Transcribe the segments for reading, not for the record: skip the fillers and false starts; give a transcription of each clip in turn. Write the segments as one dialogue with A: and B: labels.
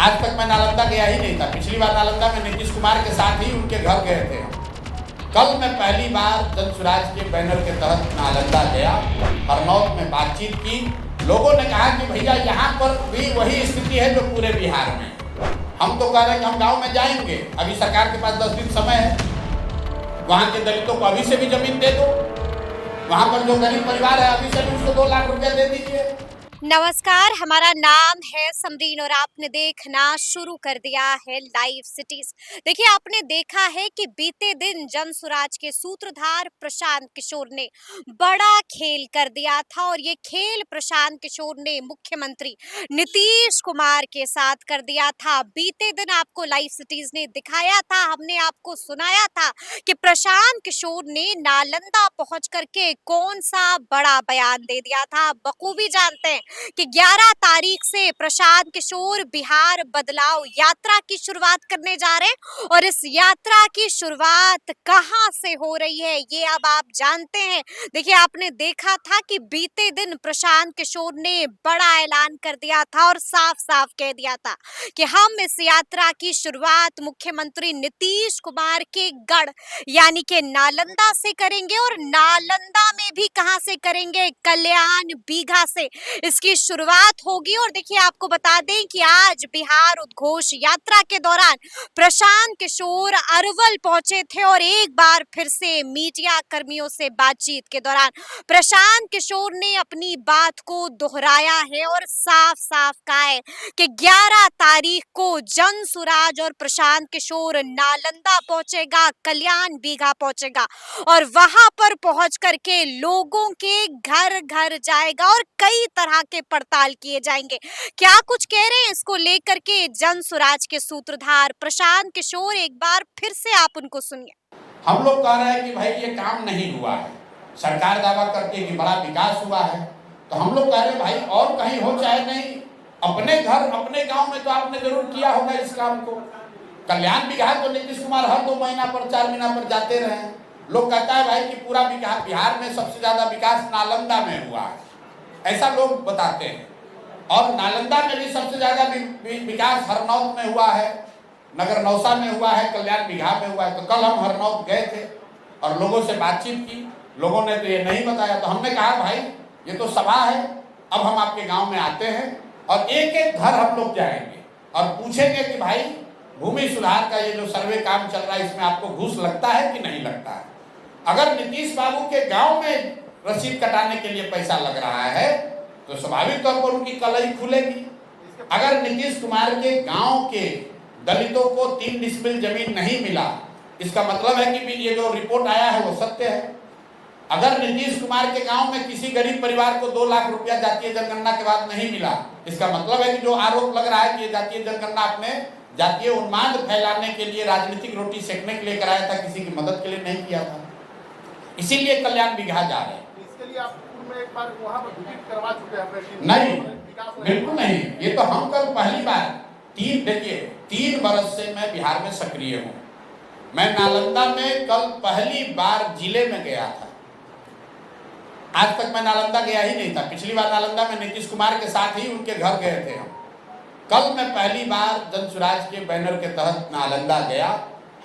A: आज तक मैं नालंदा गया ही नहीं था। पिछली बार नालंदा में नीतीश कुमार के साथ ही उनके घर गए थे। कल मैं पहली बार जन स्वराज के बैनर के तहत नालंदा गया, हरनौत में बातचीत की। लोगों ने कहा कि भैया यहाँ पर भी वही स्थिति है जो पूरे बिहार में। हम तो कह रहे हैं कि हम गांव में जाएंगे, अभी सरकार के पास 10 दिन समय है। वहाँ के दलितों को अभी से भी जमीन दे दो, वहाँ पर जो गरीब परिवार है अभी से भी उसको 2 लाख रुपया दे दीजिए।
B: नमस्कार, हमारा नाम है समरीन और आपने देखना शुरू कर दिया है लाइव सिटीज। देखिए, आपने देखा है कि बीते दिन जन स्वराज के सूत्रधार प्रशांत किशोर ने बड़ा खेल कर दिया था और ये खेल प्रशांत किशोर ने मुख्यमंत्री नीतीश कुमार के साथ कर दिया था। बीते दिन आपको लाइव सिटीज ने दिखाया था, हमने आपको सुनाया था कि प्रशांत किशोर ने नालंदा पहुंच करके कौन सा बड़ा बयान दे दिया था। बखूबी जानते हैं कि 11 तारीख से प्रशांत किशोर बिहार बदलाव यात्रा की शुरुआत करने जा रहे हैं और इस यात्रा की शुरुआत कहां से हो रही है ये अब आप जानते हैं। देखिए, आपने देखा था कि बीते दिन प्रशांत किशोर ने बड़ा ऐलान कर दिया था और साफ साफ कह दिया था कि हम इस यात्रा की शुरुआत मुख्यमंत्री नीतीश कुमार के गढ़ यानी कि नालंदा से करेंगे और नालंदा में भी कहां से करेंगे, कल्याण बीघा से इसकी शुरुआत होगी। और देखिए, आपको बता दें कि आज बिहार उद्घोष यात्रा के दौरान प्रशांत किशोर अरवल पहुंचे थे और एक बार फिर से मीडिया कर्मियों से बातचीत के दौरान प्रशांत किशोर ने अपनी बात को दोहराया है और साफ साफ कहा है कि 11 तारीख को जन स्वराज और प्रशांत किशोर नालंदा पहुंचेगा, कल्याण बीघा पहुंचेगा और वहां पर पहुंच करके लोगों के घर घर जाएगा और कई तरह के पड़ताल किए जाएंगे। क्या कुछ कह रहे हैं इसको लेकर के जन स्वराज के सूत्रधार प्रशांत किशोर, एक बार फिर से आप उनको सुनिए।
A: हम लोग कह रहे हैं कि भाई ये काम नहीं हुआ है। सरकार दावा करती है कि बड़ा विकास हुआ है, तो हम लोग कह रहे हैं भाई और कहीं हो चाहे नहीं, अपने घर अपने गांव में तो आपने जरूर किया होगा इस काम को। कल्याण बीघा तो नीतीश कुमार हर 2 महीना पर 4 महीना पर जाते रहे। लोग कहता है भाई कि पूरा बिहार में सबसे ज्यादा विकास नालंदा में हुआ है, ऐसा लोग बताते हैं। और नालंदा में भी सबसे ज्यादा विकास हरनौत में हुआ है, नगर नौसा में हुआ है, कल्याण बीघा में हुआ है। तो कल हम हरनौत गए थे और लोगों से बातचीत की, लोगों ने तो ये नहीं बताया। तो हमने कहा भाई ये तो सभा है, अब हम आपके गांव में आते हैं और एक एक घर हम लोग जाएंगे और पूछेंगे कि भाई भूमि सुधार का ये जो सर्वे काम चल रहा है इसमें आपको घूस लगता है कि नहीं लगता है। अगर नीतीश बाबू के गांव में रसीद कटाने के लिए पैसा लग रहा है तो स्वाभाविक तौर पर उनकी कलई खुलेगी। अगर नीतीश कुमार के गांव के दलितों को 3 डिसमिल जमीन नहीं मिला, इसका मतलब है कि ये जो रिपोर्ट आया है वो सत्य है। अगर नीतीश कुमार के गांव में किसी गरीब परिवार को 2 लाख रुपया जातीय जनगणना के बाद नहीं मिला, इसका मतलब है कि जो आरोप लग रहा है कि ये जातीय जनगणना आपने जातीय उन्माद फैलाने के लिए, राजनीतिक रोटी सेकने के लिए कराया था, किसी की मदद के लिए नहीं किया था। इसीलिए कल्याण बीघा जा रहे हैं।
C: इसके लिए आप में एक बार वहां पर विजिट करवा चुके हैं?
A: नहीं, बिल्कुल नहीं। ये तो हम कल पहली बार 3 बरस से मैं बिहार में सक्रिय हूँ। मैं नालंदा में कल पहली बार जिले में गया था। आज तक मैं नालंदा गया ही नहीं था। पिछली बार नालंदा में नीतीश कुमार के साथ ही उनके घर गए थे हम। कल मैं पहली बार जन स्वराज के बैनर के तहत नालंदा गया,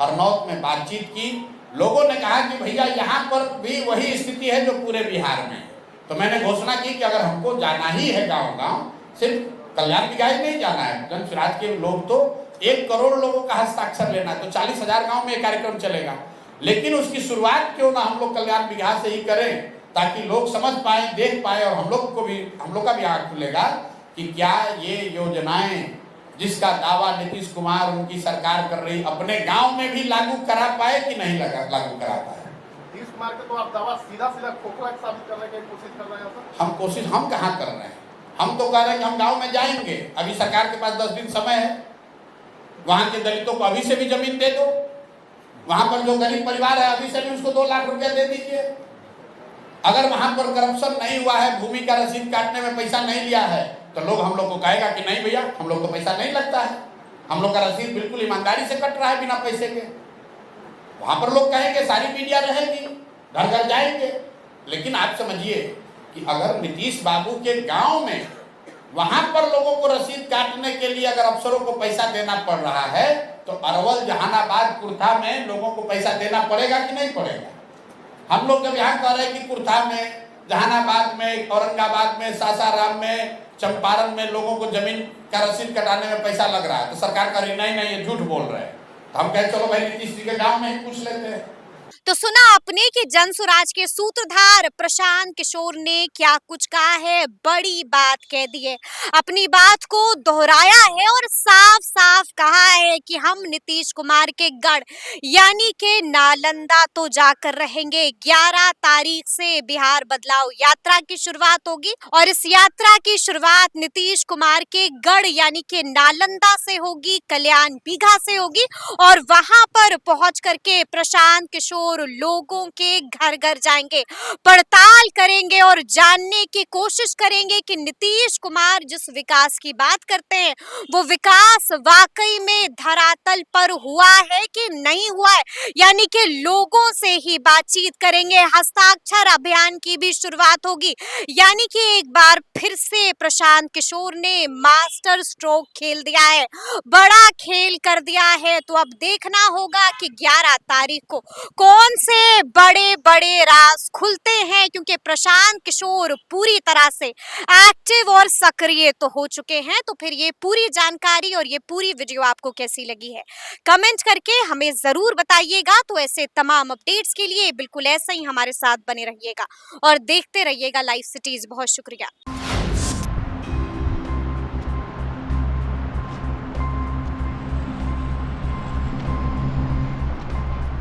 A: हरनौत में बातचीत की। लोगों ने कहा कि भैया यहाँ पर भी वही स्थिति है जो पूरे बिहार में। तो मैंने घोषणा की कि अगर हमको जाना ही है गांव गांव, सिर्फ कल्याण बीघा ही नहीं जाना है, जन स्वराज के लोग तो 1 करोड़ लोगों का हस्ताक्षर लेना है, तो 40,000 गांव में कार्यक्रम चलेगा। लेकिन उसकी शुरुआत क्यों ना हम लोग कल्याण बीघा से ही करें, ताकि लोग समझ पाए, देख पाए और हम लोग का भी आंख खुलेगा कि क्या ये योजनाएं जिसका दावा नीतीश कुमार उनकी सरकार कर रही अपने गांव में भी लागू करा पाए कि नहीं लागू करा पाए।
C: नीतीश कुमार के तो आप दावा सीधा खोखला साबित करने की कोशिश कर रहे हैं।
A: हम कहाँ कर रहे हैं? हम तो कह रहे हैं कि हम गांव में जाएंगे, अभी सरकार के पास 10 दिन समय है। वहां के दलितों को अभी से भी जमीन दे दो, वहां पर जो गरीब परिवार है अभी से भी उसको 2 लाख रुपया दे दीजिए। अगर वहां पर करप्शन नहीं हुआ है, भूमि का रसीद काटने में पैसा नहीं लिया है, तो लोग हम लोग को कहेगा कि नहीं भैया हम लोग को पैसा नहीं लगता है, हम लोग का रसीद बिल्कुल ईमानदारी से कट रहा है बिना पैसे के। वहां पर लोग कहेंगे, सारी मीडिया रहेगी, घर घर जाएंगे। लेकिन आप समझिए कि अगर नीतीश बाबू के गांव में वहां पर लोगों को रसीद काटने के लिए अगर अफसरों को पैसा देना पड़ रहा है तो अरवल, जहानाबाद, कुर्था में लोगों को पैसा देना पड़ेगा कि नहीं पड़ेगा? हम लोग जब यहाँ कह रहे हैं कि कुर्था में, जहानाबाद में, औरंगाबाद में, सासाराम में, चंपारण में लोगों को जमीन का रसीद कटाने में पैसा लग रहा है तो सरकार का नहीं नहीं ये झूठ बोल रहे हैं। तो हम कहे चलो भाई नीतीश जी के गांव में ही पूछ लेते हैं।
B: तो सुना आपने कि जनसुराज के सूत्रधार प्रशांत किशोर ने क्या कुछ कहा है, बड़ी बात कह दी है, अपनी बात को दोहराया है और साफ साफ कहा है कि हम नीतीश कुमार के गढ़ यानी के नालंदा तो जाकर रहेंगे। 11 तारीख से बिहार बदलाव यात्रा की शुरुआत होगी और इस यात्रा की शुरुआत नीतीश कुमार के गढ़ यानी के नालंदा से होगी, कल्याण बीघा से होगी और वहां पर पहुंच करके प्रशांत किशोर लोगों के घर घर जाएंगे, पड़ताल करेंगे और जानने की कोशिश करेंगे कि नीतीश कुमार जिस विकास की बात करते हैं वो विकास वाकई में धरातल पर हुआ है कि नहीं हुआ है, यानी कि लोगों से ही बातचीत करेंगे। हस्ताक्षर अभियान की भी शुरुआत होगी, यानी कि एक बार फिर से प्रशांत किशोर ने मास्टर स्ट्रोक खेल दिया है, बड़ा खेल कर दिया है। तो अब देखना होगा कि 11 तारीख को कौन से बड़े बड़े राज खुलते हैं, क्योंकि प्रशांत किशोर पूरी तरह से एक्टिव और सक्रिय तो हो चुके हैं। तो फिर ये पूरी जानकारी और ये पूरी वीडियो आपको कैसी लगी है कमेंट करके हमें जरूर बताइएगा। तो ऐसे तमाम अपडेट्स के लिए बिल्कुल ऐसे ही हमारे साथ बने रहिएगा और देखते रहिएगा लाइव सिटीज। बहुत शुक्रिया।